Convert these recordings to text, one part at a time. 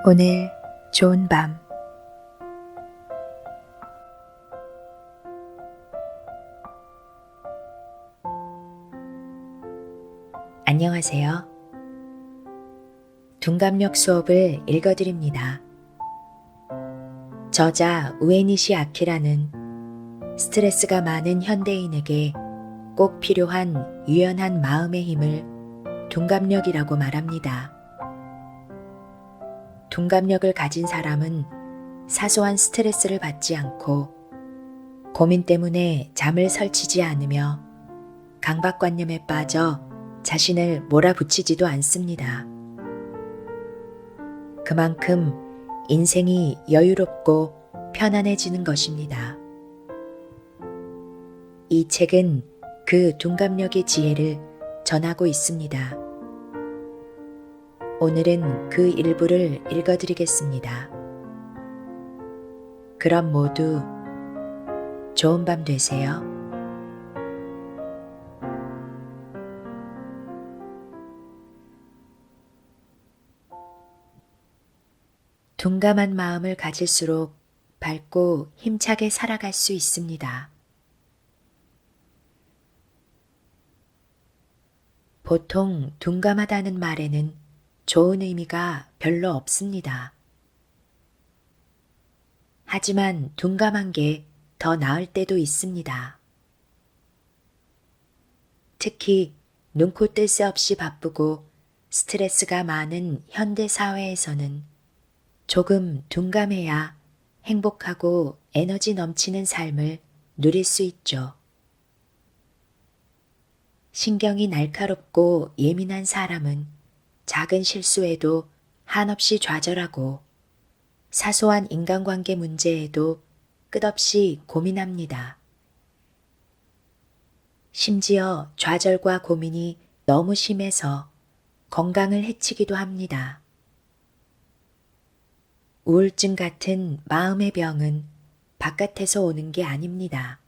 오늘 좋은 밤. 안녕하세요. 둔감력 수업을 읽어드립니다. 저자 우에니시 아키라는 스트레스가 많은 현대인에게 꼭 필요한 유연한 마음의 힘을 둔감력이라고 말합니다. 둔감력을 가진 사람은 사소한 스트레스를 받지 않고 고민 때문에 잠을 설치지 않으며 강박관념에 빠져 자신을 몰아붙이지도 않습니다. 그만큼 인생이 여유롭고 편안해지는 것입니다. 이 책은 그 둔감력의 지혜를 전하고 있습니다. 오늘은 그 일부를 읽어드리겠습니다. 그럼 모두 좋은 밤 되세요. 둔감한 마음을 가질수록 밝고 힘차게 살아갈 수 있습니다. 보통 둔감하다는 말에는 좋은 의미가 별로 없습니다. 하지만 둔감한 게 더 나을 때도 있습니다. 특히 눈코 뜰 새 없이 바쁘고 스트레스가 많은 현대 사회에서는 조금 둔감해야 행복하고 에너지 넘치는 삶을 누릴 수 있죠. 신경이 날카롭고 예민한 사람은 작은 실수에도 한없이 좌절하고 사소한 인간관계 문제에도 끝없이 고민합니다. 심지어 좌절과 고민이 너무 심해서 건강을 해치기도 합니다. 우울증 같은 마음의 병은 바깥에서 오는 게 아닙니다.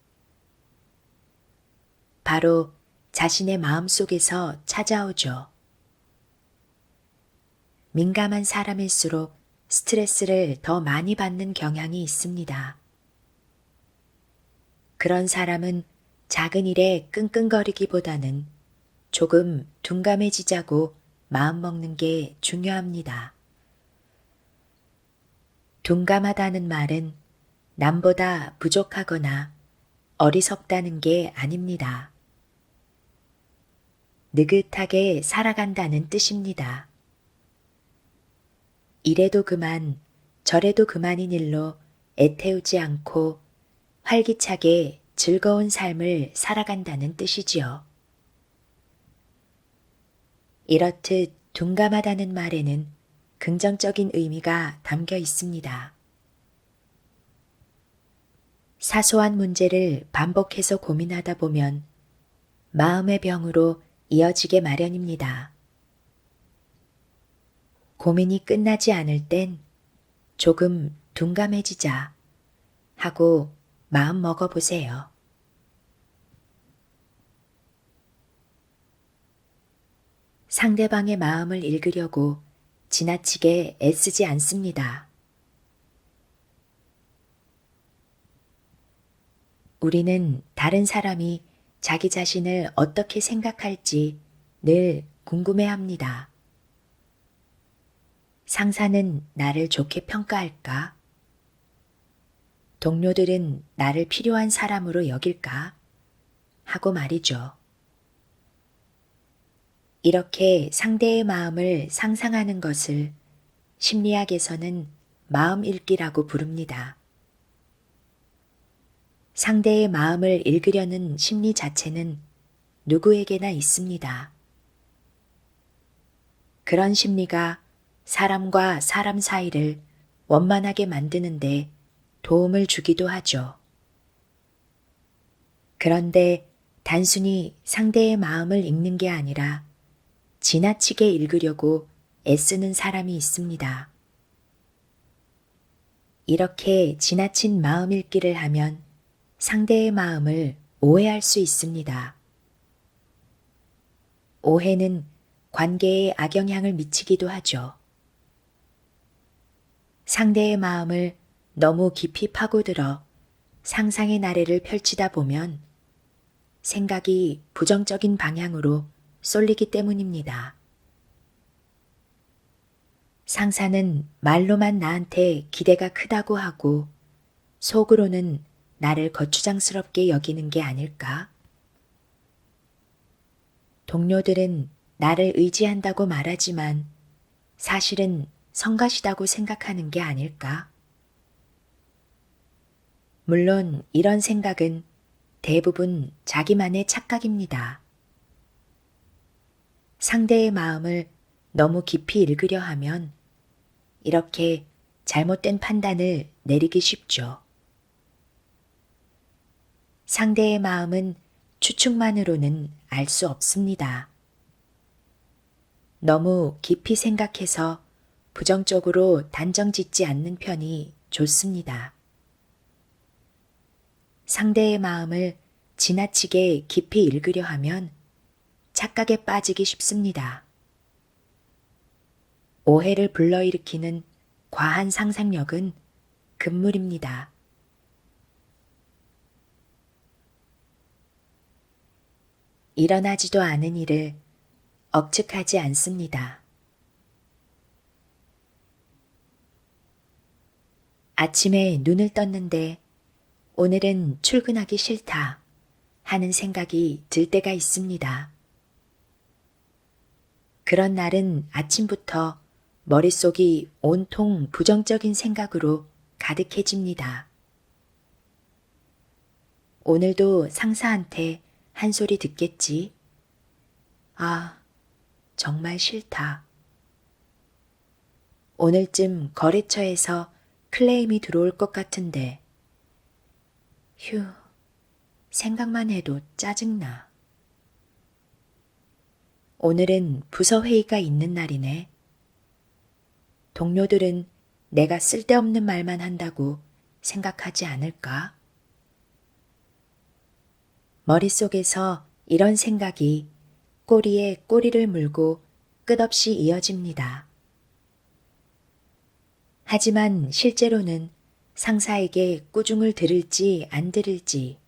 바로 자신의 마음 속에서 찾아오죠. 민감한 사람일수록 스트레스를 더 많이 받는 경향이 있습니다. 그런 사람은 작은 일에 끙끙거리기보다는 조금 둔감해지자고 마음먹는 게 중요합니다. 둔감하다는 말은 남보다 부족하거나 어리석다는 게 아닙니다. 느긋하게 살아간다는 뜻입니다. 이래도 그만, 저래도 그만인 일로 애태우지 않고 활기차게 즐거운 삶을 살아간다는 뜻이지요. 이렇듯 둔감하다는 말에는 긍정적인 의미가 담겨 있습니다. 사소한 문제를 반복해서 고민하다 보면 마음의 병으로 이어지게 마련입니다. 고민이 끝나지 않을 땐 조금 둔감해지자 하고 마음 먹어보세요. 상대방의 마음을 읽으려고 지나치게 애쓰지 않습니다. 우리는 다른 사람이 자기 자신을 어떻게 생각할지 늘 궁금해합니다. 상사는 나를 좋게 평가할까? 동료들은 나를 필요한 사람으로 여길까? 하고 말이죠. 이렇게 상대의 마음을 상상하는 것을 심리학에서는 마음 읽기라고 부릅니다. 상대의 마음을 읽으려는 심리 자체는 누구에게나 있습니다. 그런 심리가 사람과 사람 사이를 원만하게 만드는데 도움을 주기도 하죠. 그런데 단순히 상대의 마음을 읽는 게 아니라 지나치게 읽으려고 애쓰는 사람이 있습니다. 이렇게 지나친 마음 읽기를 하면 상대의 마음을 오해할 수 있습니다. 오해는 관계에 악영향을 미치기도 하죠. 상대의 마음을 너무 깊이 파고들어 상상의 나래를 펼치다 보면 생각이 부정적인 방향으로 쏠리기 때문입니다. 상사는 말로만 나한테 기대가 크다고 하고 속으로는 나를 거추장스럽게 여기는 게 아닐까? 동료들은 나를 의지한다고 말하지만 사실은 성가시다고 생각하는 게 아닐까? 물론 이런 생각은 대부분 자기만의 착각입니다. 상대의 마음을 너무 깊이 읽으려 하면 이렇게 잘못된 판단을 내리기 쉽죠. 상대의 마음은 추측만으로는 알 수 없습니다. 너무 깊이 생각해서 부정적으로 단정 짓지 않는 편이 좋습니다. 상대의 마음을 지나치게 깊이 읽으려 하면 착각에 빠지기 쉽습니다. 오해를 불러일으키는 과한 상상력은 금물입니다. 일어나지도 않은 일을 억측하지 않습니다. 아침에 눈을 떴는데 오늘은 출근하기 싫다 하는 생각이 들 때가 있습니다. 그런 날은 아침부터 머릿속이 온통 부정적인 생각으로 가득해집니다. 오늘도 상사한테 한 소리 듣겠지. 아, 정말 싫다. 오늘쯤 거래처에서 클레임이 들어올 것 같은데. 휴, 생각만 해도 짜증나. 오늘은 부서 회의가 있는 날이네. 동료들은 내가 쓸데없는 말만 한다고 생각하지 않을까? 머릿속에서 이런 생각이 꼬리에 꼬리를 물고 끝없이 이어집니다. 하지만 실제로는 상사에게 꾸중을 들을지 안 들을지,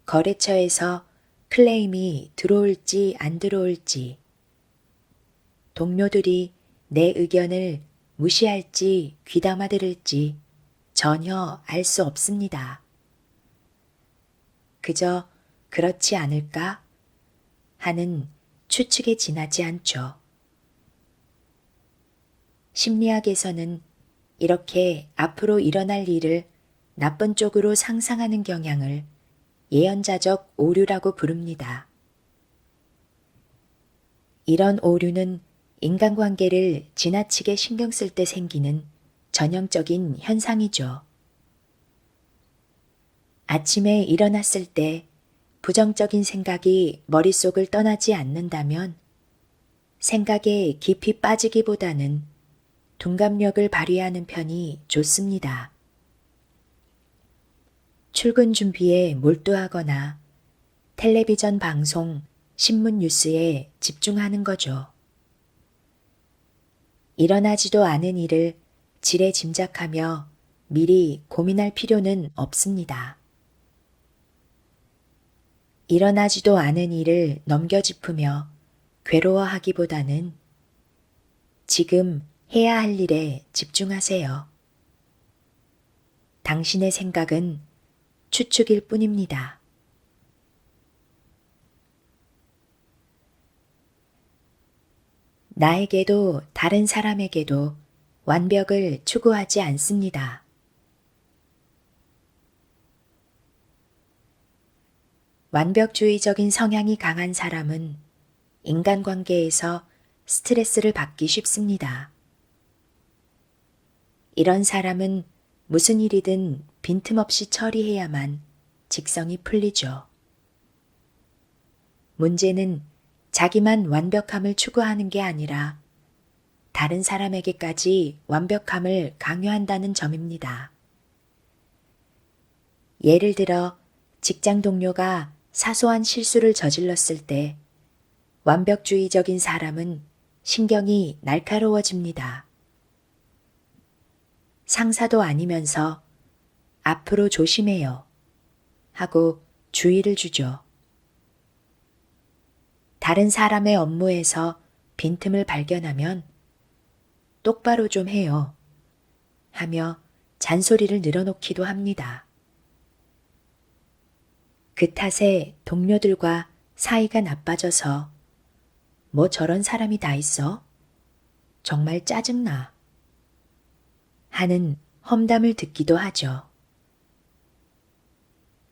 거래처에서 클레임이 들어올지 안 들어올지, 동료들이 내 의견을 무시할지 귀담아 들을지 전혀 알 수 없습니다. 그저 그렇지 않을까 하는 추측에 지나지 않죠. 심리학에서는 이렇게 앞으로 일어날 일을 나쁜 쪽으로 상상하는 경향을 예언자적 오류라고 부릅니다. 이런 오류는 인간관계를 지나치게 신경 쓸 때 생기는 전형적인 현상이죠. 아침에 일어났을 때 부정적인 생각이 머릿속을 떠나지 않는다면 생각에 깊이 빠지기보다는 둔감력을 발휘하는 편이 좋습니다. 출근 준비에 몰두하거나 텔레비전 방송, 신문 뉴스에 집중하는 거죠. 일어나지도 않은 일을 지레 짐작하며 미리 고민할 필요는 없습니다. 일어나지도 않은 일을 넘겨짚으며 괴로워하기보다는 지금 해야 할 일에 집중하세요. 당신의 생각은 추측일 뿐입니다. 나에게도 다른 사람에게도 완벽을 추구하지 않습니다. 완벽주의적인 성향이 강한 사람은 인간관계에서 스트레스를 받기 쉽습니다. 이런 사람은 무슨 일이든 빈틈없이 처리해야만 직성이 풀리죠. 문제는 자기만 완벽함을 추구하는 게 아니라 다른 사람에게까지 완벽함을 강요한다는 점입니다. 예를 들어 직장 동료가 사소한 실수를 저질렀을 때 완벽주의적인 사람은 신경이 날카로워집니다. 상사도 아니면서 앞으로 조심해요 하고 주의를 주죠. 다른 사람의 업무에서 빈틈을 발견하면 똑바로 좀 해요 하며 잔소리를 늘어놓기도 합니다. 그 탓에 동료들과 사이가 나빠져서 뭐 저런 사람이 다 있어? 정말 짜증나. 하는 험담을 듣기도 하죠.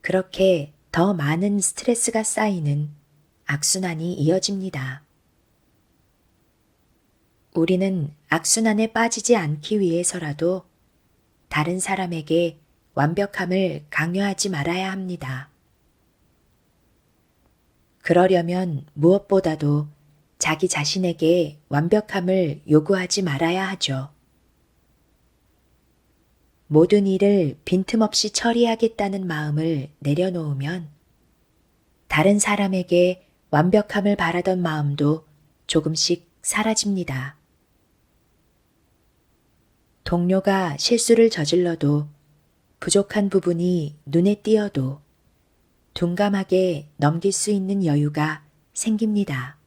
그렇게 더 많은 스트레스가 쌓이는 악순환이 이어집니다. 우리는 악순환에 빠지지 않기 위해서라도 다른 사람에게 완벽함을 강요하지 말아야 합니다. 그러려면 무엇보다도 자기 자신에게 완벽함을 요구하지 말아야 하죠. 모든 일을 빈틈없이 처리하겠다는 마음을 내려놓으면 다른 사람에게 완벽함을 바라던 마음도 조금씩 사라집니다. 동료가 실수를 저질러도 부족한 부분이 눈에 띄어도 둔감하게 넘길 수 있는 여유가 생깁니다.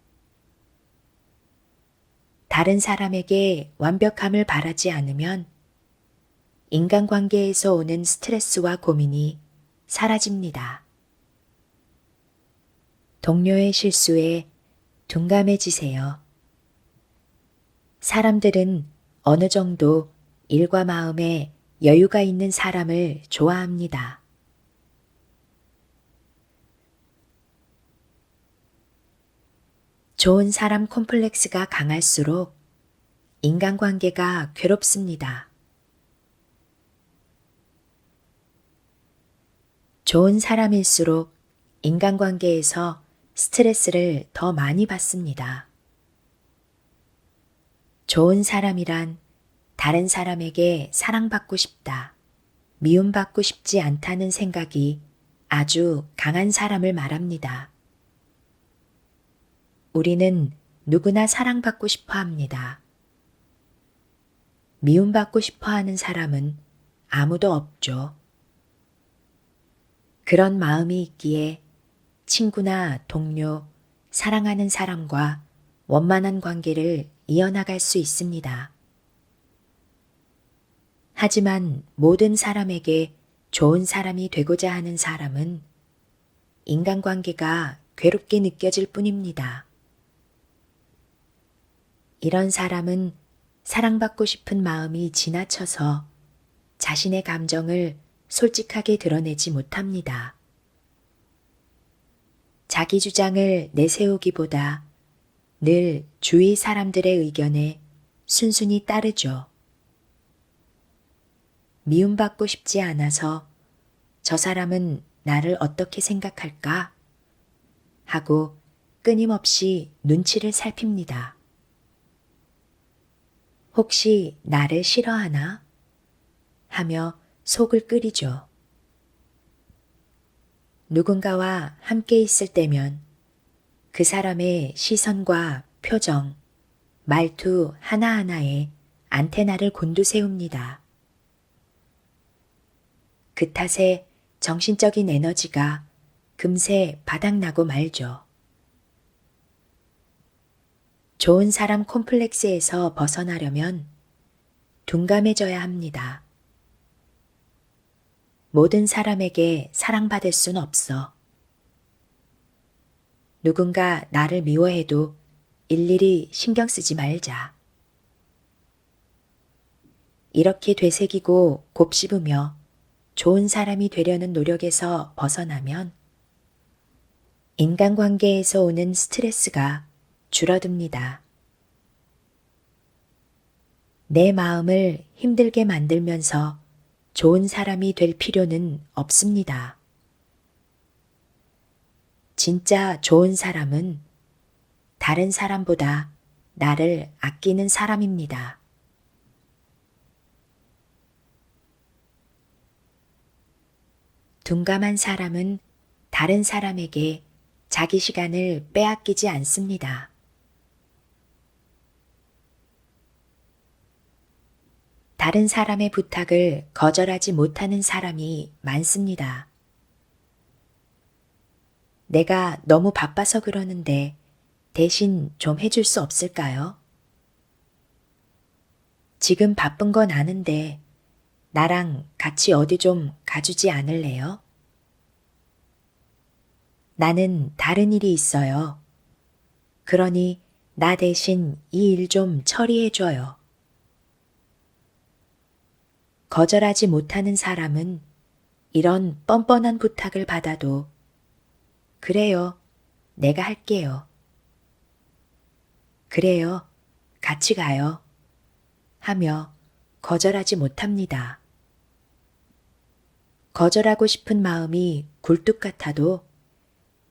다른 사람에게 완벽함을 바라지 않으면 인간관계에서 오는 스트레스와 고민이 사라집니다. 동료의 실수에 둔감해지세요. 사람들은 어느 정도 일과 마음에 여유가 있는 사람을 좋아합니다. 좋은 사람 콤플렉스가 강할수록 인간관계가 괴롭습니다. 좋은 사람일수록 인간관계에서 스트레스를 더 많이 받습니다. 좋은 사람이란 다른 사람에게 사랑받고 싶다, 미움받고 싶지 않다는 생각이 아주 강한 사람을 말합니다. 우리는 누구나 사랑받고 싶어 합니다. 미움받고 싶어 하는 사람은 아무도 없죠. 그런 마음이 있기에 친구나 동료, 사랑하는 사람과 원만한 관계를 이어나갈 수 있습니다. 하지만 모든 사람에게 좋은 사람이 되고자 하는 사람은 인간관계가 괴롭게 느껴질 뿐입니다. 이런 사람은 사랑받고 싶은 마음이 지나쳐서 자신의 감정을 솔직하게 드러내지 못합니다. 자기 주장을 내세우기보다 늘 주위 사람들의 의견에 순순히 따르죠. 미움받고 싶지 않아서 저 사람은 나를 어떻게 생각할까? 하고 끊임없이 눈치를 살핍니다. 혹시 나를 싫어하나? 하며 속을 끓이죠. 누군가와 함께 있을 때면 그 사람의 시선과 표정, 말투 하나하나에 안테나를 곤두세웁니다. 그 탓에 정신적인 에너지가 금세 바닥나고 말죠. 좋은 사람 콤플렉스에서 벗어나려면 둔감해져야 합니다. 모든 사람에게 사랑받을 순 없어. 누군가 나를 미워해도 일일이 신경 쓰지 말자. 이렇게 되새기고 곱씹으며 좋은 사람이 되려는 노력에서 벗어나면 인간관계에서 오는 스트레스가 줄어듭니다. 내 마음을 힘들게 만들면서 좋은 사람이 될 필요는 없습니다. 진짜 좋은 사람은 다른 사람보다 나를 아끼는 사람입니다. 둔감한 사람은 다른 사람에게 자기 시간을 빼앗기지 않습니다. 다른 사람의 부탁을 거절하지 못하는 사람이 많습니다. 내가 너무 바빠서 그러는데 대신 좀 해줄 수 없을까요? 지금 바쁜 건 아는데 나랑 같이 어디 좀 가주지 않을래요? 나는 다른 일이 있어요. 그러니 나 대신 이 일 좀 처리해줘요. 거절하지 못하는 사람은 이런 뻔뻔한 부탁을 받아도 그래요, 내가 할게요. 그래요, 같이 가요. 하며 거절하지 못합니다. 거절하고 싶은 마음이 굴뚝 같아도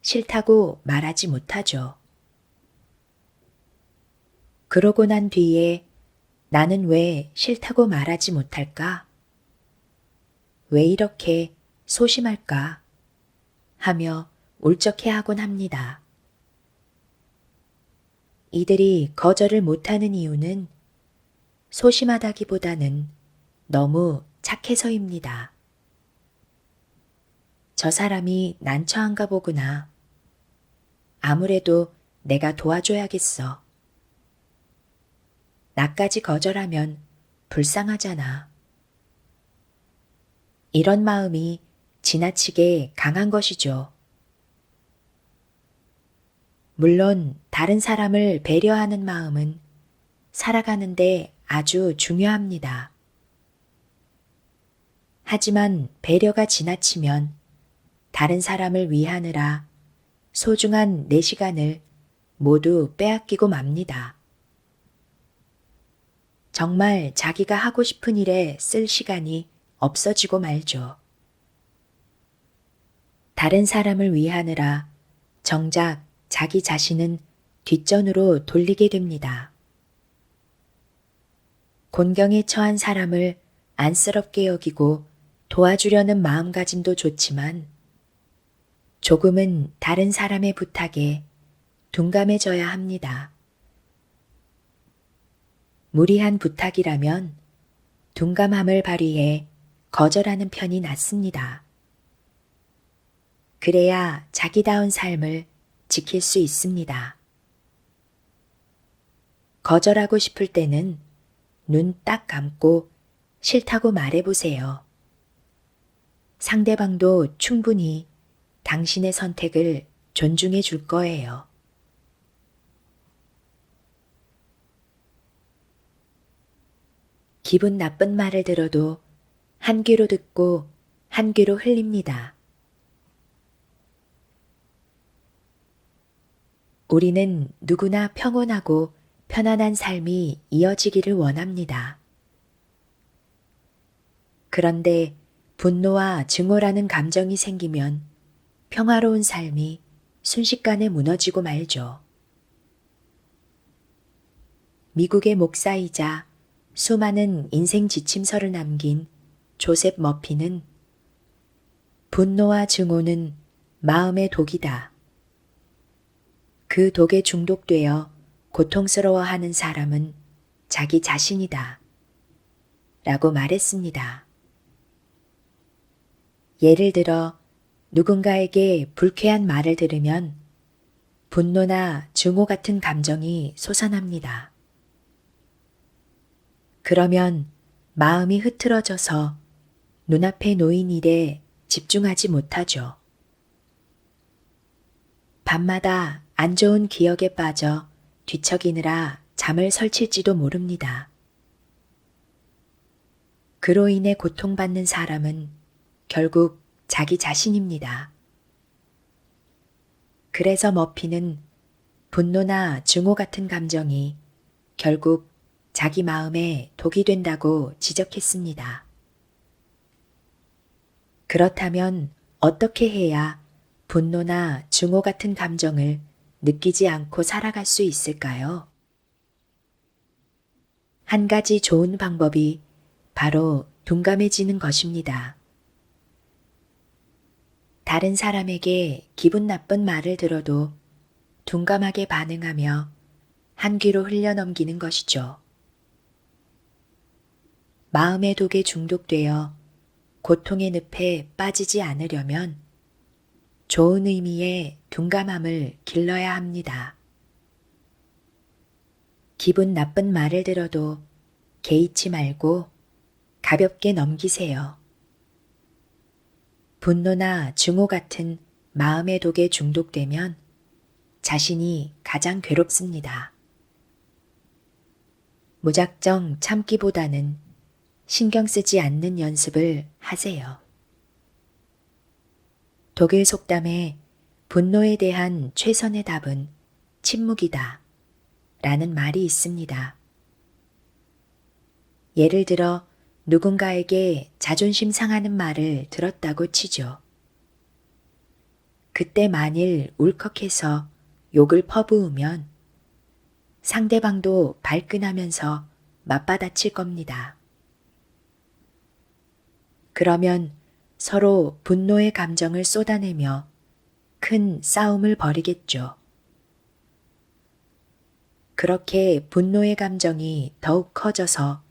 싫다고 말하지 못하죠. 그러고 난 뒤에 나는 왜 싫다고 말하지 못할까? 왜 이렇게 소심할까? 하며 울적해하곤 합니다. 이들이 거절을 못하는 이유는 소심하다기보다는 너무 착해서입니다. 저 사람이 난처한가 보구나. 아무래도 내가 도와줘야겠어. 나까지 거절하면 불쌍하잖아. 이런 마음이 지나치게 강한 것이죠. 물론 다른 사람을 배려하는 마음은 살아가는데 아주 중요합니다. 하지만 배려가 지나치면 다른 사람을 위하느라 소중한 내 시간을 모두 빼앗기고 맙니다. 정말 자기가 하고 싶은 일에 쓸 시간이 없어지고 말죠. 다른 사람을 위하느라 정작 자기 자신은 뒷전으로 돌리게 됩니다. 곤경에 처한 사람을 안쓰럽게 여기고 도와주려는 마음가짐도 좋지만 조금은 다른 사람의 부탁에 둔감해져야 합니다. 무리한 부탁이라면 둔감함을 발휘해 거절하는 편이 낫습니다. 그래야 자기다운 삶을 지킬 수 있습니다. 거절하고 싶을 때는 눈 딱 감고 싫다고 말해보세요. 상대방도 충분히 당신의 선택을 존중해 줄 거예요. 기분 나쁜 말을 들어도 한 귀로 듣고 한 귀로 흘립니다. 우리는 누구나 평온하고 편안한 삶이 이어지기를 원합니다. 그런데 분노와 증오라는 감정이 생기면 평화로운 삶이 순식간에 무너지고 말죠. 미국의 목사이자 수많은 인생 지침서를 남긴 조셉 머피는 분노와 증오는 마음의 독이다. 그 독에 중독되어 고통스러워하는 사람은 자기 자신이다. 라고 말했습니다. 예를 들어 누군가에게 불쾌한 말을 들으면 분노나 증오 같은 감정이 솟아납니다. 그러면 마음이 흐트러져서 눈앞에 놓인 일에 집중하지 못하죠. 밤마다 안 좋은 기억에 빠져 뒤척이느라 잠을 설칠지도 모릅니다. 그로 인해 고통받는 사람은 결국 자기 자신입니다. 그래서 머피는 분노나 증오 같은 감정이 결국 자기 마음에 독이 된다고 지적했습니다. 그렇다면 어떻게 해야 분노나 증오 같은 감정을 느끼지 않고 살아갈 수 있을까요? 한 가지 좋은 방법이 바로 둔감해지는 것입니다. 다른 사람에게 기분 나쁜 말을 들어도 둔감하게 반응하며 한 귀로 흘려넘기는 것이죠. 마음의 독에 중독되어 고통의 늪에 빠지지 않으려면 좋은 의미의 둔감함을 길러야 합니다. 기분 나쁜 말을 들어도 개의치 말고 가볍게 넘기세요. 분노나 증오 같은 마음의 독에 중독되면 자신이 가장 괴롭습니다. 무작정 참기보다는 신경 쓰지 않는 연습을 하세요. 독일 속담에 분노에 대한 최선의 답은 침묵이다 라는 말이 있습니다. 예를 들어 누군가에게 자존심 상하는 말을 들었다고 치죠. 그때 만일 울컥해서 욕을 퍼부으면 상대방도 발끈하면서 맞받아칠 겁니다. 그러면 서로 분노의 감정을 쏟아내며 큰 싸움을 벌이겠죠. 그렇게 분노의 감정이 더욱 커져서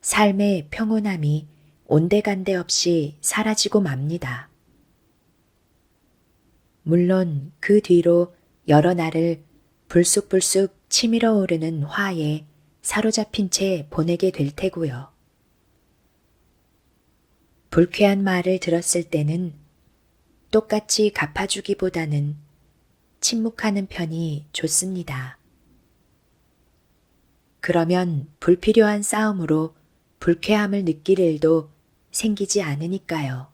삶의 평온함이 온데간데 없이 사라지고 맙니다. 물론 그 뒤로 여러 날을 불쑥불쑥 치밀어 오르는 화에 사로잡힌 채 보내게 될 테고요. 불쾌한 말을 들었을 때는 똑같이 갚아주기보다는 침묵하는 편이 좋습니다. 그러면 불필요한 싸움으로 불쾌함을 느낄 일도 생기지 않으니까요.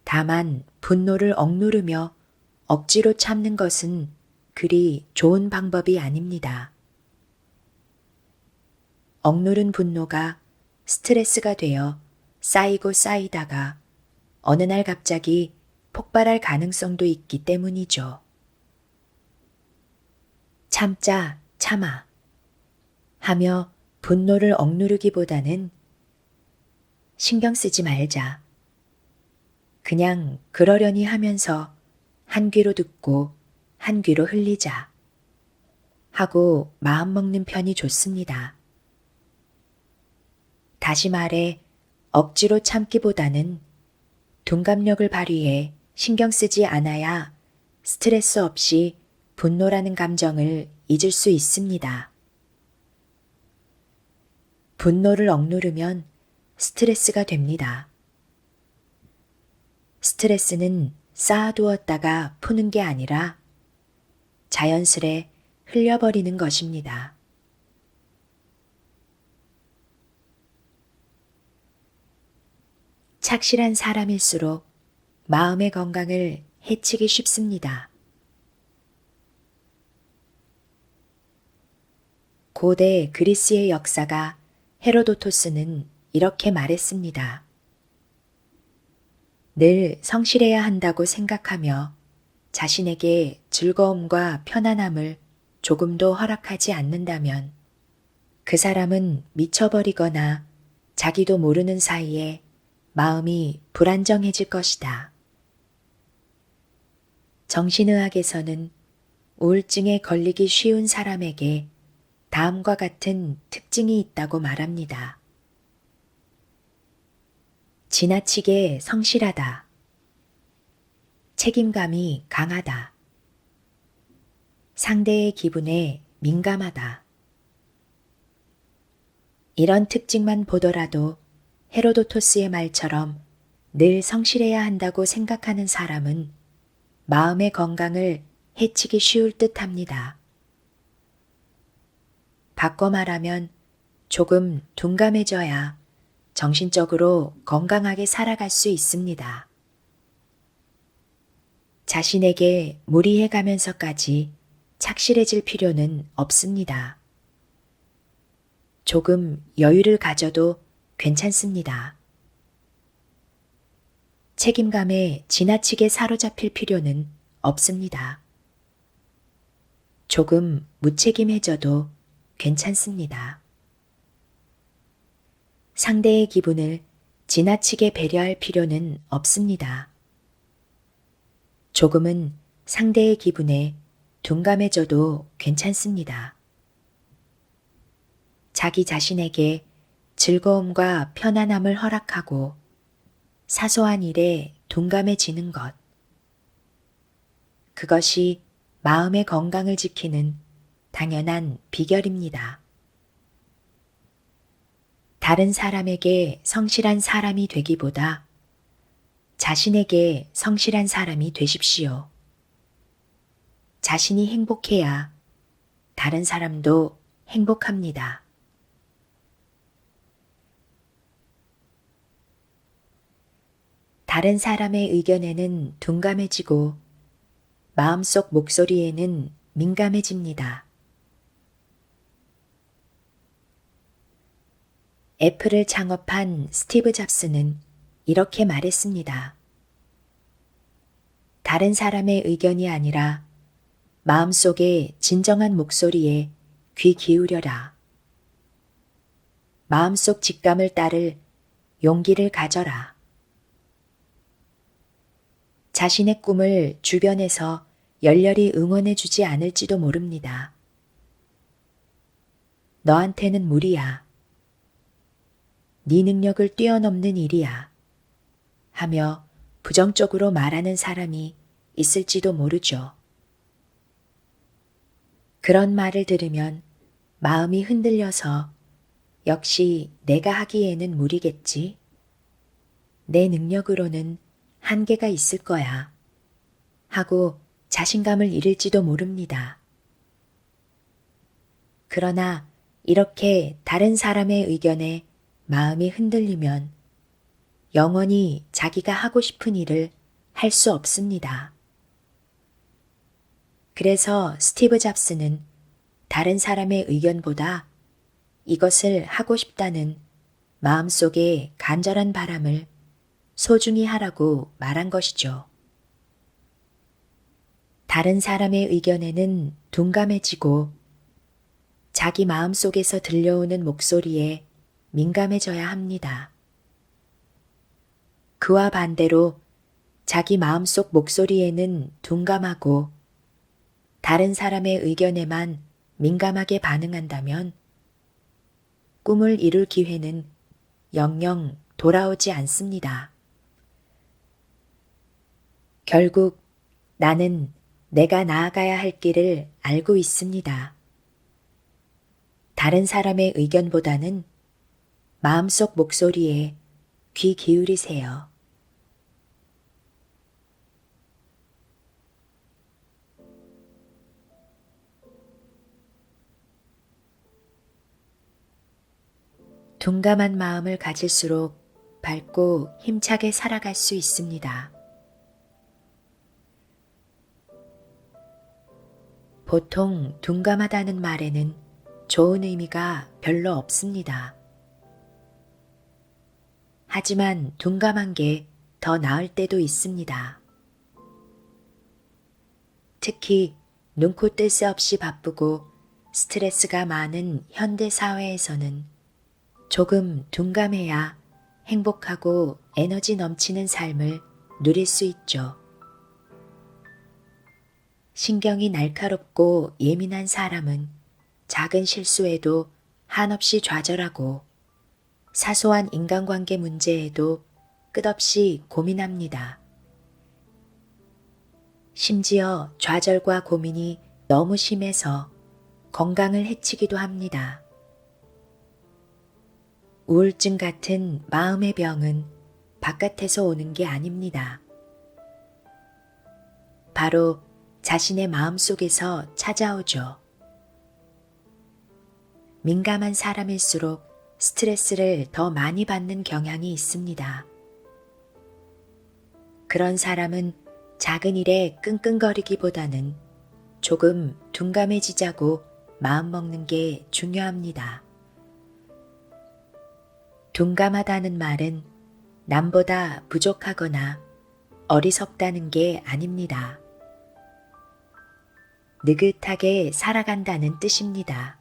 다만 분노를 억누르며 억지로 참는 것은 그리 좋은 방법이 아닙니다. 억누른 분노가 스트레스가 되어 쌓이고 쌓이다가 어느 날 갑자기 폭발할 가능성도 있기 때문이죠. 참자, 참아 하며 분노를 억누르기보다는 신경 쓰지 말자. 그냥 그러려니 하면서 한 귀로 듣고 한 귀로 흘리자 하고 마음먹는 편이 좋습니다. 다시 말해 억지로 참기보다는 둔감력을 발휘해 신경 쓰지 않아야 스트레스 없이 분노라는 감정을 잊을 수 있습니다. 분노를 억누르면 스트레스가 됩니다. 스트레스는 쌓아두었다가 푸는 게 아니라 자연스레 흘려버리는 것입니다. 착실한 사람일수록 마음의 건강을 해치기 쉽습니다. 고대 그리스의 역사가 헤로도토스는 이렇게 말했습니다. 늘 성실해야 한다고 생각하며 자신에게 즐거움과 편안함을 조금도 허락하지 않는다면 그 사람은 미쳐버리거나 자기도 모르는 사이에 마음이 불안정해질 것이다. 정신의학에서는 우울증에 걸리기 쉬운 사람에게 다음과 같은 특징이 있다고 말합니다. 지나치게 성실하다. 책임감이 강하다. 상대의 기분에 민감하다. 이런 특징만 보더라도 헤로도토스의 말처럼 늘 성실해야 한다고 생각하는 사람은 마음의 건강을 해치기 쉬울 듯 합니다. 바꿔 말하면 조금 둔감해져야 정신적으로 건강하게 살아갈 수 있습니다. 자신에게 무리해 가면서까지 착실해질 필요는 없습니다. 조금 여유를 가져도 괜찮습니다. 책임감에 지나치게 사로잡힐 필요는 없습니다. 조금 무책임해져도 괜찮습니다. 상대의 기분을 지나치게 배려할 필요는 없습니다. 조금은 상대의 기분에 둔감해져도 괜찮습니다. 자기 자신에게 즐거움과 편안함을 허락하고 사소한 일에 둔감해지는 것. 그것이 마음의 건강을 지키는 당연한 비결입니다. 다른 사람에게 성실한 사람이 되기보다 자신에게 성실한 사람이 되십시오. 자신이 행복해야 다른 사람도 행복합니다. 다른 사람의 의견에는 둔감해지고 마음속 목소리에는 민감해집니다. 애플을 창업한 스티브 잡스는 이렇게 말했습니다. 다른 사람의 의견이 아니라 마음속의 진정한 목소리에 귀 기울여라. 마음속 직감을 따를 용기를 가져라. 자신의 꿈을 주변에서 열렬히 응원해 주지 않을지도 모릅니다. 너한테는 무리야. 네 능력을 뛰어넘는 일이야. 하며 부정적으로 말하는 사람이 있을지도 모르죠. 그런 말을 들으면 마음이 흔들려서 역시 내가 하기에는 무리겠지. 내 능력으로는 한계가 있을 거야. 하고 자신감을 잃을지도 모릅니다. 그러나 이렇게 다른 사람의 의견에 마음이 흔들리면 영원히 자기가 하고 싶은 일을 할 수 없습니다. 그래서 스티브 잡스는 다른 사람의 의견보다 이것을 하고 싶다는 마음속의 간절한 바람을 소중히 하라고 말한 것이죠. 다른 사람의 의견에는 둔감해지고 자기 마음속에서 들려오는 목소리에 민감해져야 합니다. 그와 반대로 자기 마음속 목소리에는 둔감하고 다른 사람의 의견에만 민감하게 반응한다면 꿈을 이룰 기회는 영영 돌아오지 않습니다. 결국 나는 내가 나아가야 할 길을 알고 있습니다. 다른 사람의 의견보다는 마음속 목소리에 귀 기울이세요. 둔감한 마음을 가질수록 밝고 힘차게 살아갈 수 있습니다. 보통 둔감하다는 말에는 좋은 의미가 별로 없습니다. 하지만 둔감한 게 더 나을 때도 있습니다. 특히 눈코 뜰 새 없이 바쁘고 스트레스가 많은 현대 사회에서는 조금 둔감해야 행복하고 에너지 넘치는 삶을 누릴 수 있죠. 신경이 날카롭고 예민한 사람은 작은 실수에도 한없이 좌절하고 사소한 인간관계 문제에도 끝없이 고민합니다. 심지어 좌절과 고민이 너무 심해서 건강을 해치기도 합니다. 우울증 같은 마음의 병은 바깥에서 오는 게 아닙니다. 바로 자신의 마음속에서 찾아오죠. 민감한 사람일수록 스트레스를 더 많이 받는 경향이 있습니다. 그런 사람은 작은 일에 끙끙거리기보다는 조금 둔감해지자고 마음먹는 게 중요합니다. 둔감하다는 말은 남보다 부족하거나 어리석다는 게 아닙니다. 느긋하게 살아간다는 뜻입니다.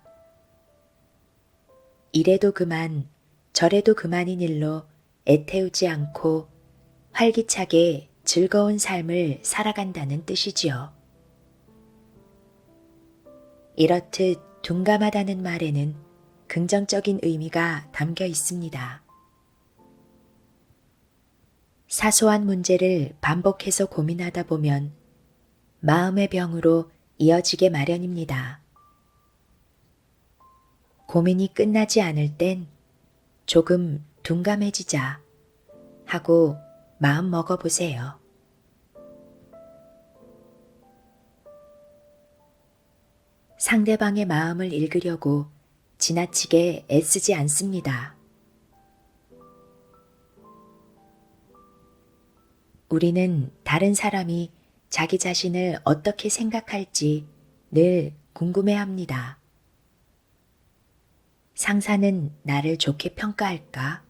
이래도 그만, 저래도 그만인 일로 애태우지 않고 활기차게 즐거운 삶을 살아간다는 뜻이지요. 이렇듯 둔감하다는 말에는 긍정적인 의미가 담겨 있습니다. 사소한 문제를 반복해서 고민하다 보면 마음의 병으로 이어지게 마련입니다. 고민이 끝나지 않을 땐 조금 둔감해지자 하고 마음 먹어보세요. 상대방의 마음을 읽으려고 지나치게 애쓰지 않습니다. 우리는 다른 사람이 자기 자신을 어떻게 생각할지 늘 궁금해합니다. 상사는 나를 좋게 평가할까?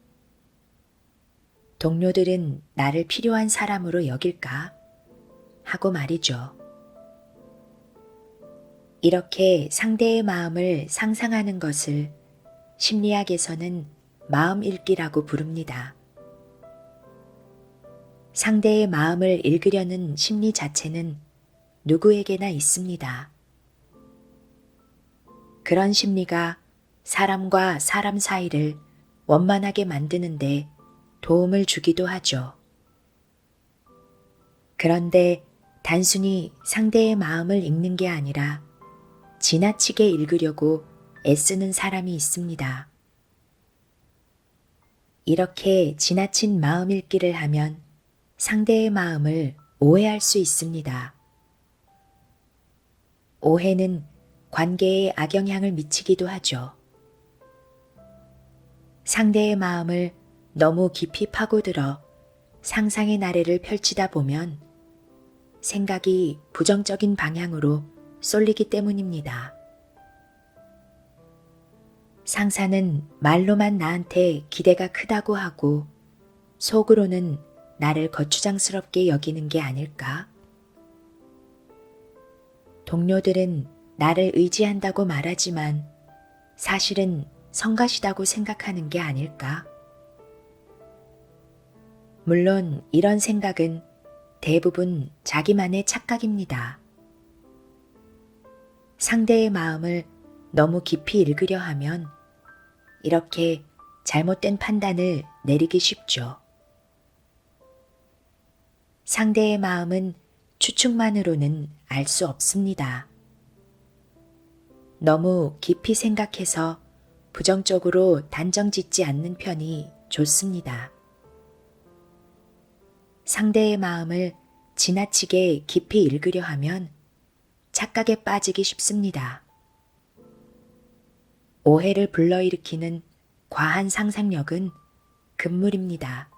동료들은 나를 필요한 사람으로 여길까? 하고 말이죠. 이렇게 상대의 마음을 상상하는 것을 심리학에서는 마음 읽기라고 부릅니다. 상대의 마음을 읽으려는 심리 자체는 누구에게나 있습니다. 그런 심리가 사람과 사람 사이를 원만하게 만드는데 도움을 주기도 하죠. 그런데 단순히 상대의 마음을 읽는 게 아니라 지나치게 읽으려고 애쓰는 사람이 있습니다. 이렇게 지나친 마음 읽기를 하면 상대의 마음을 오해할 수 있습니다. 오해는 관계에 악영향을 미치기도 하죠. 상대의 마음을 너무 깊이 파고들어 상상의 나래를 펼치다 보면 생각이 부정적인 방향으로 쏠리기 때문입니다. 상사는 말로만 나한테 기대가 크다고 하고 속으로는 나를 거추장스럽게 여기는 게 아닐까? 동료들은 나를 의지한다고 말하지만 사실은 성가시다고 생각하는 게 아닐까? 물론 이런 생각은 대부분 자기만의 착각입니다. 상대의 마음을 너무 깊이 읽으려 하면 이렇게 잘못된 판단을 내리기 쉽죠. 상대의 마음은 추측만으로는 알 수 없습니다. 너무 깊이 생각해서 부정적으로 단정 짓지 않는 편이 좋습니다. 상대의 마음을 지나치게 깊이 읽으려 하면 착각에 빠지기 쉽습니다. 오해를 불러일으키는 과한 상상력은 금물입니다.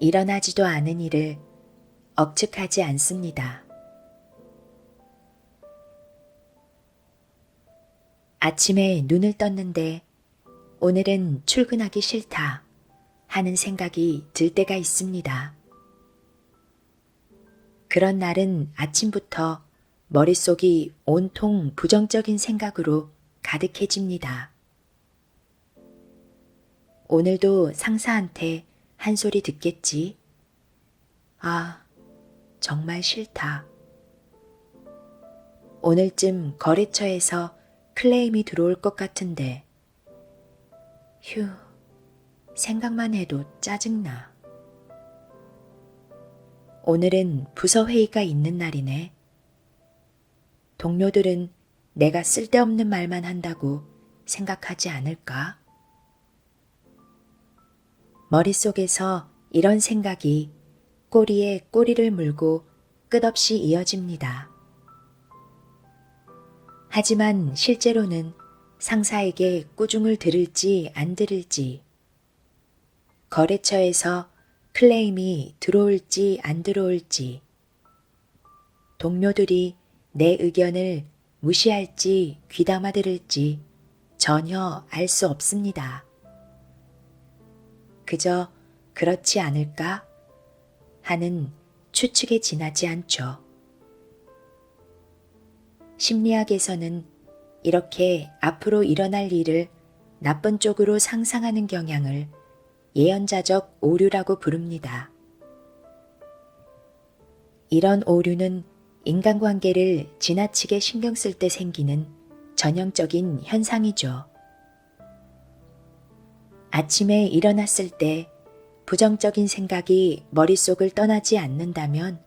일어나지도 않은 일을 억측하지 않습니다. 아침에 눈을 떴는데 오늘은 출근하기 싫다 하는 생각이 들 때가 있습니다. 그런 날은 아침부터 머릿속이 온통 부정적인 생각으로 가득해집니다. 오늘도 상사한테 한 소리 듣겠지? 아, 정말 싫다. 오늘쯤 거래처에서 클레임이 들어올 것 같은데. 휴, 생각만 해도 짜증나. 오늘은 부서 회의가 있는 날이네. 동료들은 내가 쓸데없는 말만 한다고 생각하지 않을까? 머릿속에서 이런 생각이 꼬리에 꼬리를 물고 끝없이 이어집니다. 하지만 실제로는 상사에게 꾸중을 들을지 안 들을지, 거래처에서 클레임이 들어올지 안 들어올지, 동료들이 내 의견을 무시할지 귀담아 들을지 전혀 알 수 없습니다. 그저 그렇지 않을까 하는 추측에 지나지 않죠. 심리학에서는 이렇게 앞으로 일어날 일을 나쁜 쪽으로 상상하는 경향을 예언자적 오류라고 부릅니다. 이런 오류는 인간관계를 지나치게 신경 쓸 때 생기는 전형적인 현상이죠. 아침에 일어났을 때 부정적인 생각이 머릿속을 떠나지 않는다면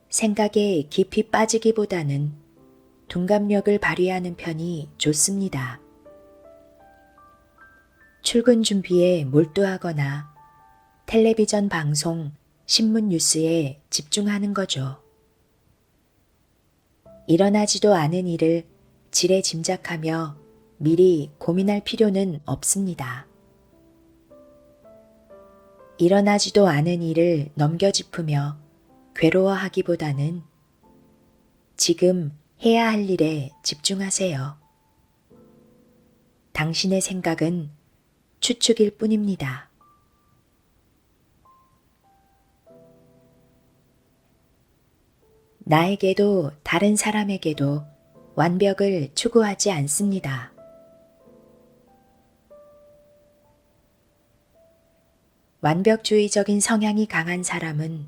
생각에 깊이 빠지기보다는 둔감력을 발휘하는 편이 좋습니다. 출근 준비에 몰두하거나 텔레비전 방송, 신문 뉴스에 집중하는 거죠. 일어나지도 않은 일을 지레 짐작하며 미리 고민할 필요는 없습니다. 일어나지도 않은 일을 넘겨짚으며 괴로워하기보다는 지금 해야 할 일에 집중하세요. 당신의 생각은 추측일 뿐입니다. 나에게도 다른 사람에게도 완벽을 추구하지 않습니다. 완벽주의적인 성향이 강한 사람은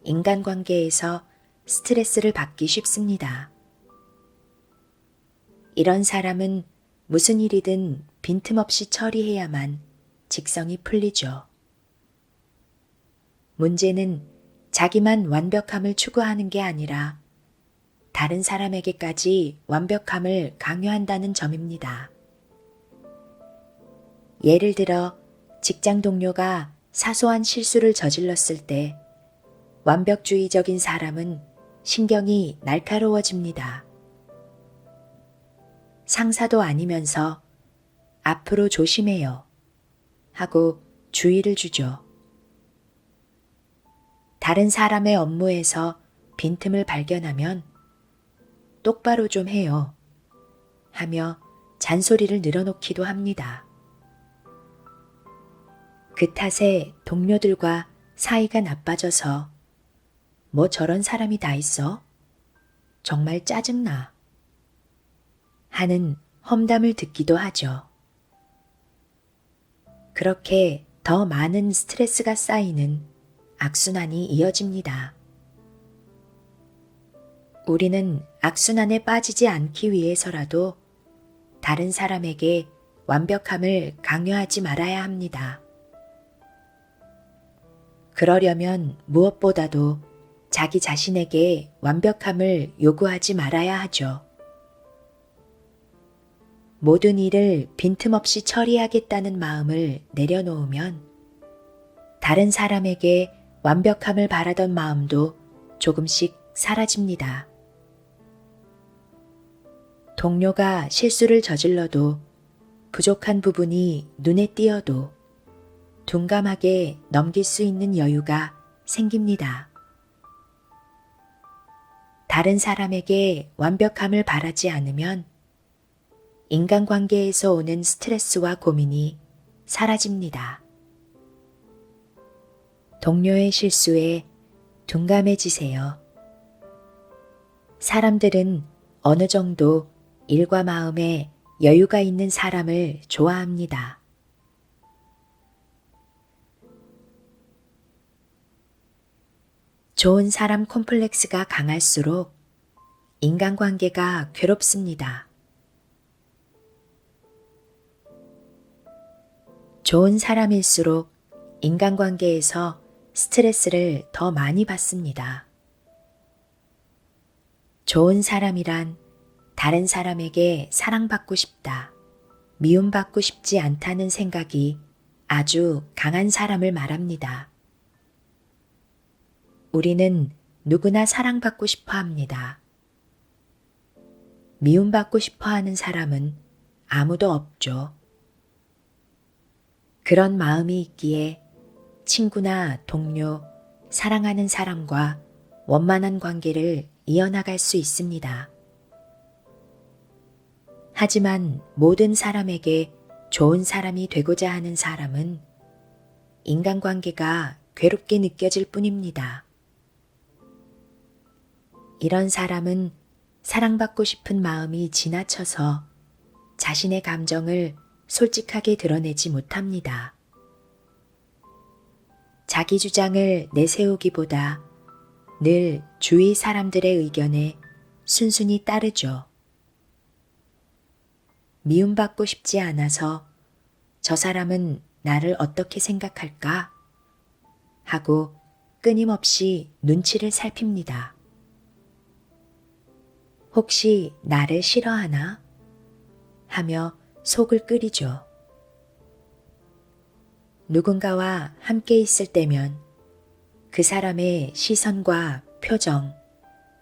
인간관계에서 스트레스를 받기 쉽습니다. 이런 사람은 무슨 일이든 빈틈없이 처리해야만 직성이 풀리죠. 문제는 자기만 완벽함을 추구하는 게 아니라 다른 사람에게까지 완벽함을 강요한다는 점입니다. 예를 들어 직장 동료가 사소한 실수를 저질렀을 때 완벽주의적인 사람은 신경이 날카로워집니다. 상사도 아니면서 앞으로 조심해요 하고 주의를 주죠. 다른 사람의 업무에서 빈틈을 발견하면 똑바로 좀 해요 하며 잔소리를 늘어놓기도 합니다. 그 탓에 동료들과 사이가 나빠져서 뭐 저런 사람이 다 있어? 정말 짜증나 하는 험담을 듣기도 하죠. 그렇게 더 많은 스트레스가 쌓이는 악순환이 이어집니다. 우리는 악순환에 빠지지 않기 위해서라도 다른 사람에게 완벽함을 강요하지 말아야 합니다. 그러려면 무엇보다도 자기 자신에게 완벽함을 요구하지 말아야 하죠. 모든 일을 빈틈없이 처리하겠다는 마음을 내려놓으면 다른 사람에게 완벽함을 바라던 마음도 조금씩 사라집니다. 동료가 실수를 저질러도 부족한 부분이 눈에 띄어도 둔감하게 넘길 수 있는 여유가 생깁니다. 다른 사람에게 완벽함을 바라지 않으면 인간관계에서 오는 스트레스와 고민이 사라집니다. 동료의 실수에 둔감해지세요. 사람들은 어느 정도 일과 마음에 여유가 있는 사람을 좋아합니다. 좋은 사람 콤플렉스가 강할수록 인간관계가 괴롭습니다. 좋은 사람일수록 인간관계에서 스트레스를 더 많이 받습니다. 좋은 사람이란 다른 사람에게 사랑받고 싶다, 미움받고 싶지 않다는 생각이 아주 강한 사람을 말합니다. 우리는 누구나 사랑받고 싶어 합니다. 미움받고 싶어 하는 사람은 아무도 없죠. 그런 마음이 있기에 친구나 동료, 사랑하는 사람과 원만한 관계를 이어나갈 수 있습니다. 하지만 모든 사람에게 좋은 사람이 되고자 하는 사람은 인간관계가 괴롭게 느껴질 뿐입니다. 이런 사람은 사랑받고 싶은 마음이 지나쳐서 자신의 감정을 솔직하게 드러내지 못합니다. 자기 주장을 내세우기보다 늘 주위 사람들의 의견에 순순히 따르죠. 미움받고 싶지 않아서 저 사람은 나를 어떻게 생각할까? 하고 끊임없이 눈치를 살핍니다. 혹시 나를 싫어하나? 하며 속을 끓이죠. 누군가와 함께 있을 때면 그 사람의 시선과 표정,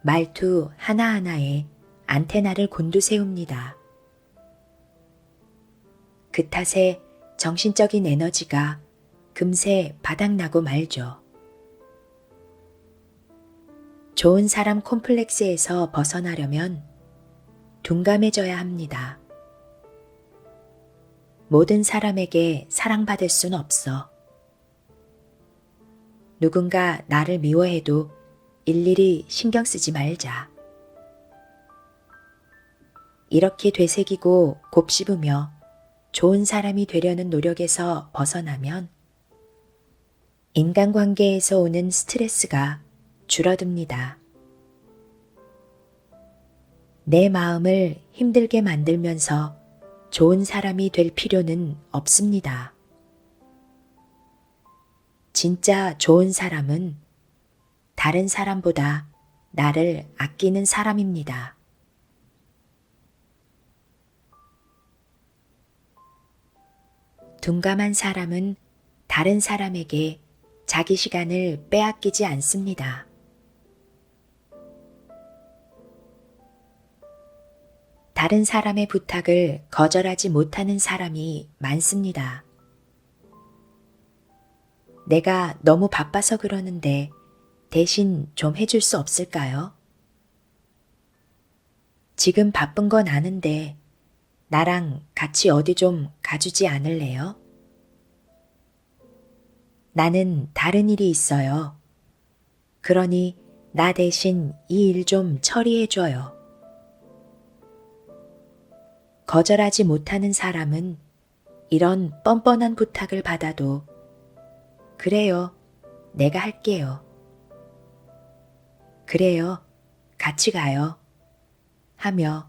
말투 하나하나에 안테나를 곤두세웁니다. 그 탓에 정신적인 에너지가 금세 바닥나고 말죠. 좋은 사람 콤플렉스에서 벗어나려면 둔감해져야 합니다. 모든 사람에게 사랑받을 순 없어. 누군가 나를 미워해도 일일이 신경 쓰지 말자. 이렇게 되새기고 곱씹으며 좋은 사람이 되려는 노력에서 벗어나면 인간관계에서 오는 스트레스가 줄어듭니다. 내 마음을 힘들게 만들면서 좋은 사람이 될 필요는 없습니다. 진짜 좋은 사람은 다른 사람보다 나를 아끼는 사람입니다. 둔감한 사람은 다른 사람에게 자기 시간을 빼앗기지 않습니다. 다른 사람의 부탁을 거절하지 못하는 사람이 많습니다. 내가 너무 바빠서 그러는데 대신 좀 해줄 수 없을까요? 지금 바쁜 건 아는데 나랑 같이 어디 좀 가주지 않을래요? 나는 다른 일이 있어요. 그러니 나 대신 이 일 좀 처리해줘요. 거절하지 못하는 사람은 이런 뻔뻔한 부탁을 받아도 그래요, 내가 할게요. 그래요, 같이 가요. 하며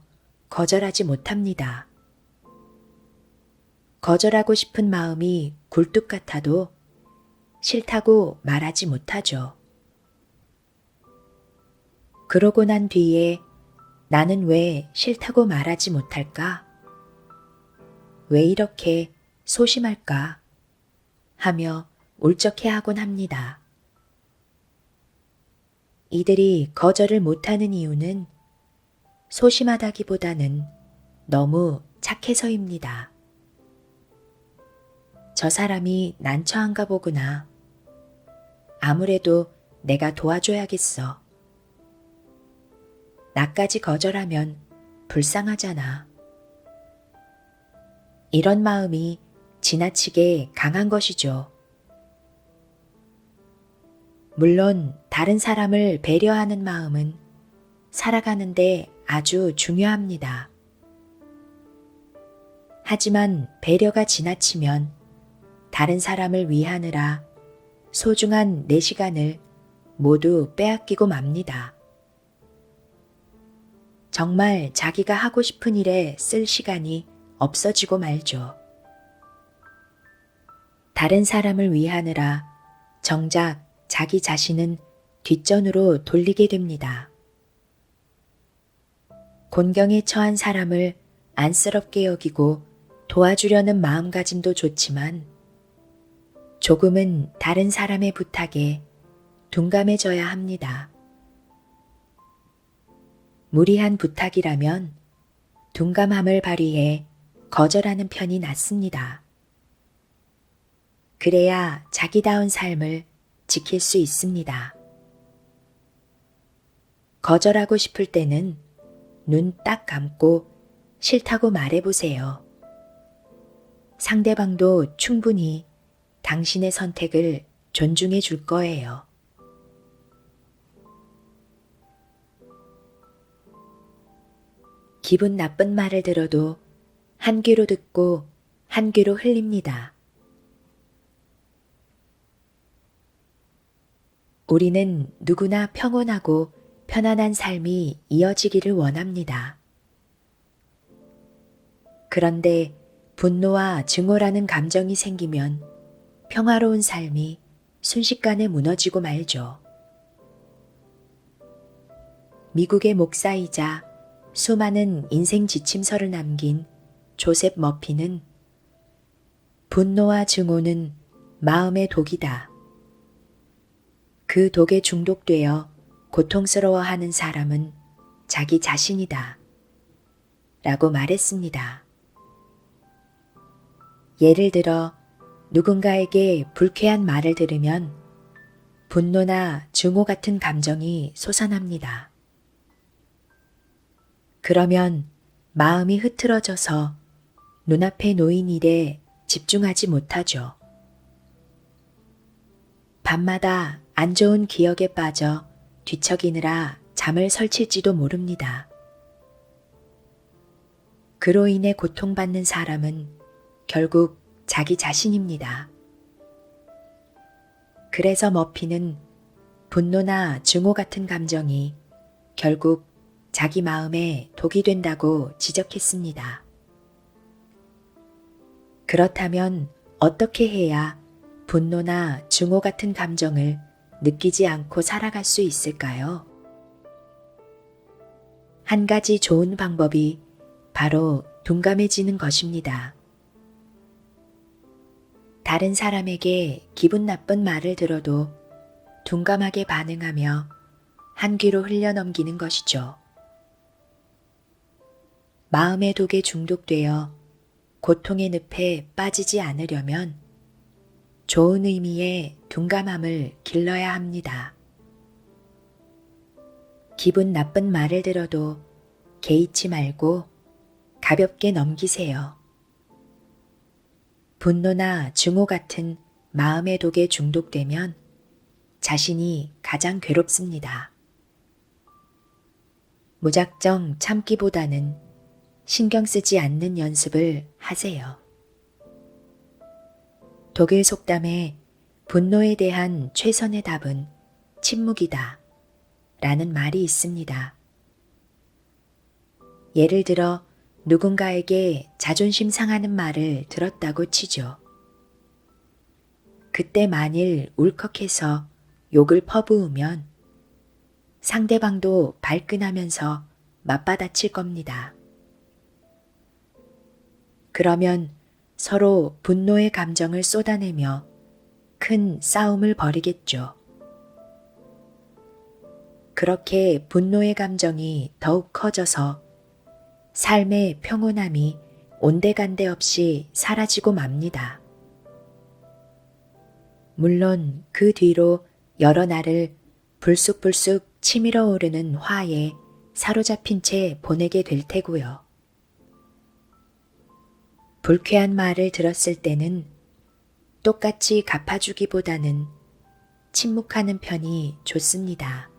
거절하지 못합니다. 거절하고 싶은 마음이 굴뚝 같아도 싫다고 말하지 못하죠. 그러고 난 뒤에 나는 왜 싫다고 말하지 못할까? 왜 이렇게 소심할까? 하며 울적해하곤 합니다. 이들이 거절을 못하는 이유는 소심하다기보다는 너무 착해서입니다. 저 사람이 난처한가 보구나. 아무래도 내가 도와줘야겠어. 나까지 거절하면 불쌍하잖아. 이런 마음이 지나치게 강한 것이죠. 물론 다른 사람을 배려하는 마음은 살아가는데 아주 중요합니다. 하지만 배려가 지나치면 다른 사람을 위하느라 소중한 내 시간을 모두 빼앗기고 맙니다. 정말 자기가 하고 싶은 일에 쓸 시간이 없어지고 말죠. 다른 사람을 위하느라 정작 자기 자신은 뒷전으로 돌리게 됩니다. 곤경에 처한 사람을 안쓰럽게 여기고 도와주려는 마음가짐도 좋지만 조금은 다른 사람의 부탁에 둔감해져야 합니다. 무리한 부탁이라면 둔감함을 발휘해 거절하는 편이 낫습니다. 그래야 자기다운 삶을 지킬 수 있습니다. 거절하고 싶을 때는 눈 딱 감고 싫다고 말해보세요. 상대방도 충분히 당신의 선택을 존중해 줄 거예요. 기분 나쁜 말을 들어도 한 귀로 듣고 한 귀로 흘립니다. 우리는 누구나 평온하고 편안한 삶이 이어지기를 원합니다. 그런데 분노와 증오라는 감정이 생기면 평화로운 삶이 순식간에 무너지고 말죠. 미국의 목사이자 수많은 인생 지침서를 남긴 조셉 머피는 분노와 증오는 마음의 독이다. 그 독에 중독되어 고통스러워하는 사람은 자기 자신이다. 라고 말했습니다. 예를 들어 누군가에게 불쾌한 말을 들으면 분노나 증오 같은 감정이 솟아납니다. 그러면 마음이 흐트러져서 눈앞에 놓인 일에 집중하지 못하죠. 밤마다 안 좋은 기억에 빠져 뒤척이느라 잠을 설칠지도 모릅니다. 그로 인해 고통받는 사람은 결국 자기 자신입니다. 그래서 머피는 분노나 증오 같은 감정이 결국 자기 마음에 독이 된다고 지적했습니다. 그렇다면 어떻게 해야 분노나 증오 같은 감정을 느끼지 않고 살아갈 수 있을까요? 한 가지 좋은 방법이 바로 둔감해지는 것입니다. 다른 사람에게 기분 나쁜 말을 들어도 둔감하게 반응하며 한 귀로 흘려넘기는 것이죠. 마음의 독에 중독되어 고통의 늪에 빠지지 않으려면 좋은 의미의 둔감함을 길러야 합니다. 기분 나쁜 말을 들어도 개의치 말고 가볍게 넘기세요. 분노나 증오 같은 마음의 독에 중독되면 자신이 가장 괴롭습니다. 무작정 참기보다는 신경 쓰지 않는 연습을 하세요. 독일 속담에 분노에 대한 최선의 답은 침묵이다 라는 말이 있습니다. 예를 들어 누군가에게 자존심 상하는 말을 들었다고 치죠. 그때 만일 울컥해서 욕을 퍼부으면 상대방도 발끈하면서 맞받아칠 겁니다. 그러면 서로 분노의 감정을 쏟아내며 큰 싸움을 벌이겠죠. 그렇게 분노의 감정이 더욱 커져서 삶의 평온함이 온데간데 없이 사라지고 맙니다. 물론 그 뒤로 여러 날을 불쑥불쑥 치밀어 오르는 화에 사로잡힌 채 보내게 될 테고요. 불쾌한 말을 들었을 때는 똑같이 갚아주기보다는 침묵하는 편이 좋습니다.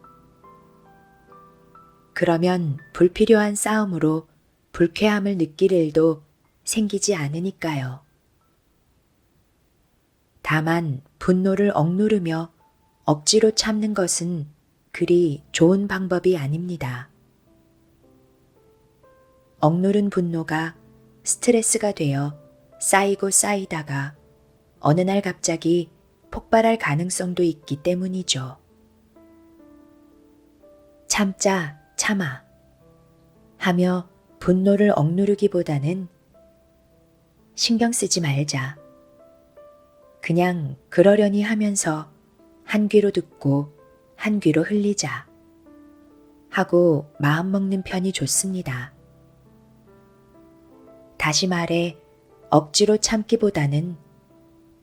그러면 불필요한 싸움으로 불쾌함을 느낄 일도 생기지 않으니까요. 다만 분노를 억누르며 억지로 참는 것은 그리 좋은 방법이 아닙니다. 억누른 분노가 스트레스가 되어 쌓이고 쌓이다가 어느 날 갑자기 폭발할 가능성도 있기 때문이죠. 참자, 참아 하며 분노를 억누르기보다는 신경 쓰지 말자. 그냥 그러려니 하면서 한 귀로 듣고 한 귀로 흘리자 하고 마음먹는 편이 좋습니다. 다시 말해 억지로 참기보다는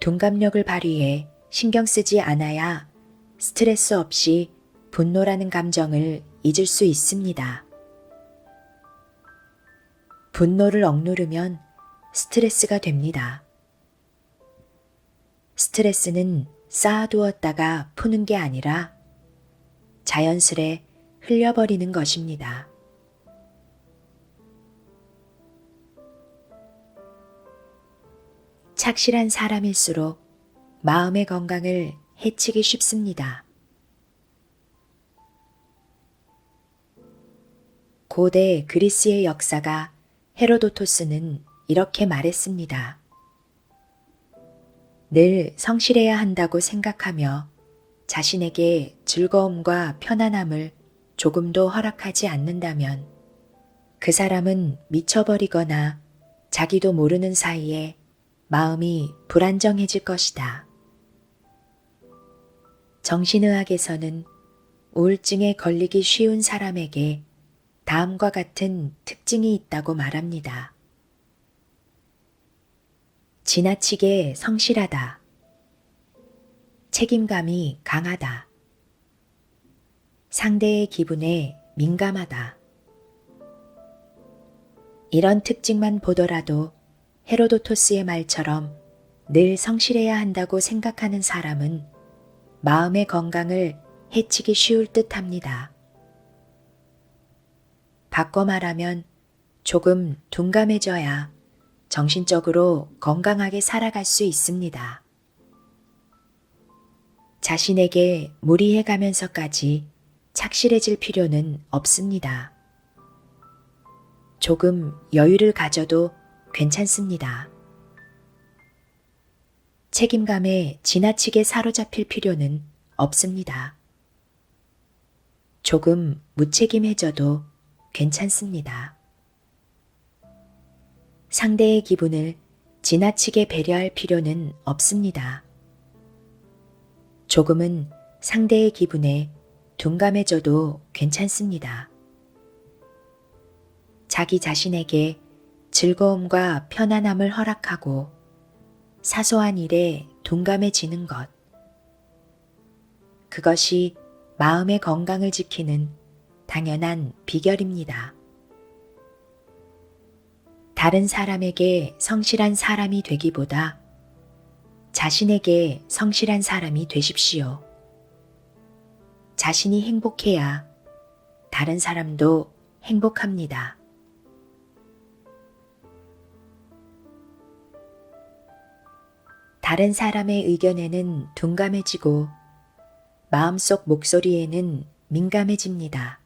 둔감력을 발휘해 신경 쓰지 않아야 스트레스 없이 분노라는 감정을 잊을 수 있습니다. 분노를 억누르면 스트레스가 됩니다. 스트레스는 쌓아두었다가 푸는 게 아니라 자연스레 흘려버리는 것입니다. 착실한 사람일수록 마음의 건강을 해치기 쉽습니다. 고대 그리스의 역사가 헤로도토스는 이렇게 말했습니다. 늘 성실해야 한다고 생각하며 자신에게 즐거움과 편안함을 조금도 허락하지 않는다면 그 사람은 미쳐버리거나 자기도 모르는 사이에 마음이 불안정해질 것이다. 정신의학에서는 우울증에 걸리기 쉬운 사람에게 다음과 같은 특징이 있다고 말합니다. 지나치게 성실하다. 책임감이 강하다. 상대의 기분에 민감하다. 이런 특징만 보더라도 헤로도토스의 말처럼 늘 성실해야 한다고 생각하는 사람은 마음의 건강을 해치기 쉬울 듯 합니다. 바꿔 말하면 조금 둔감해져야 정신적으로 건강하게 살아갈 수 있습니다. 자신에게 무리해가면서까지 착실해질 필요는 없습니다. 조금 여유를 가져도 괜찮습니다. 책임감에 지나치게 사로잡힐 필요는 없습니다. 조금 무책임해져도 괜찮습니다. 상대의 기분을 지나치게 배려할 필요는 없습니다. 조금은 상대의 기분에 둔감해져도 괜찮습니다. 자기 자신에게 즐거움과 편안함을 허락하고 사소한 일에 둔감해지는 것. 그것이 마음의 건강을 지키는 당연한 비결입니다. 다른 사람에게 성실한 사람이 되기보다 자신에게 성실한 사람이 되십시오. 자신이 행복해야 다른 사람도 행복합니다. 다른 사람의 의견에는 둔감해지고 마음속 목소리에는 민감해집니다.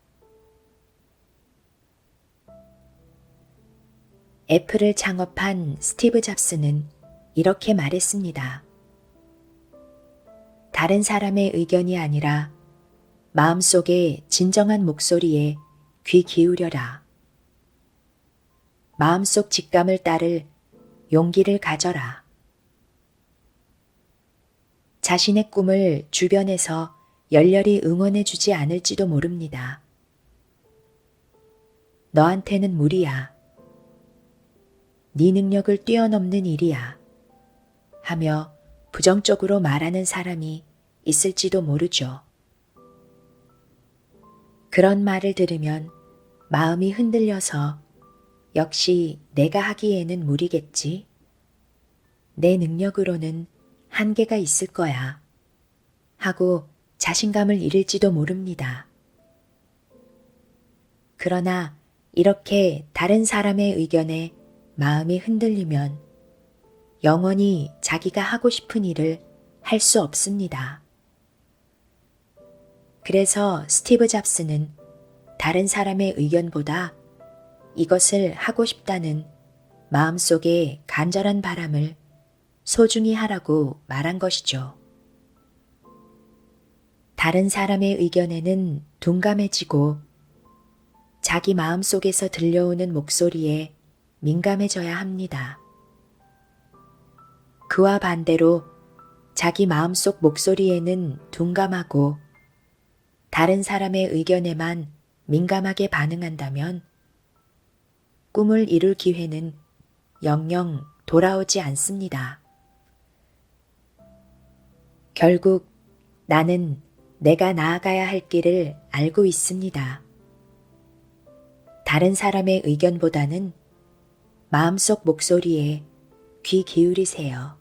애플을 창업한 스티브 잡스는 이렇게 말했습니다. 다른 사람의 의견이 아니라 마음속의 진정한 목소리에 귀 기울여라. 마음속 직감을 따를 용기를 가져라. 자신의 꿈을 주변에서 열렬히 응원해주지 않을지도 모릅니다. 너한테는 무리야. 네 능력을 뛰어넘는 일이야. 하며 부정적으로 말하는 사람이 있을지도 모르죠. 그런 말을 들으면 마음이 흔들려서 역시 내가 하기에는 무리겠지. 내 능력으로는 한계가 있을 거야. 하고 자신감을 잃을지도 모릅니다. 그러나 이렇게 다른 사람의 의견에 마음이 흔들리면 영원히 자기가 하고 싶은 일을 할 수 없습니다. 그래서 스티브 잡스는 다른 사람의 의견보다 이것을 하고 싶다는 마음속의 간절한 바람을 소중히 하라고 말한 것이죠. 다른 사람의 의견에는 둔감해지고 자기 마음속에서 들려오는 목소리에 민감해져야 합니다. 그와 반대로 자기 마음속 목소리에는 둔감하고 다른 사람의 의견에만 민감하게 반응한다면 꿈을 이룰 기회는 영영 돌아오지 않습니다. 결국 나는 내가 나아가야 할 길을 알고 있습니다. 다른 사람의 의견보다는 마음속 목소리에 귀 기울이세요.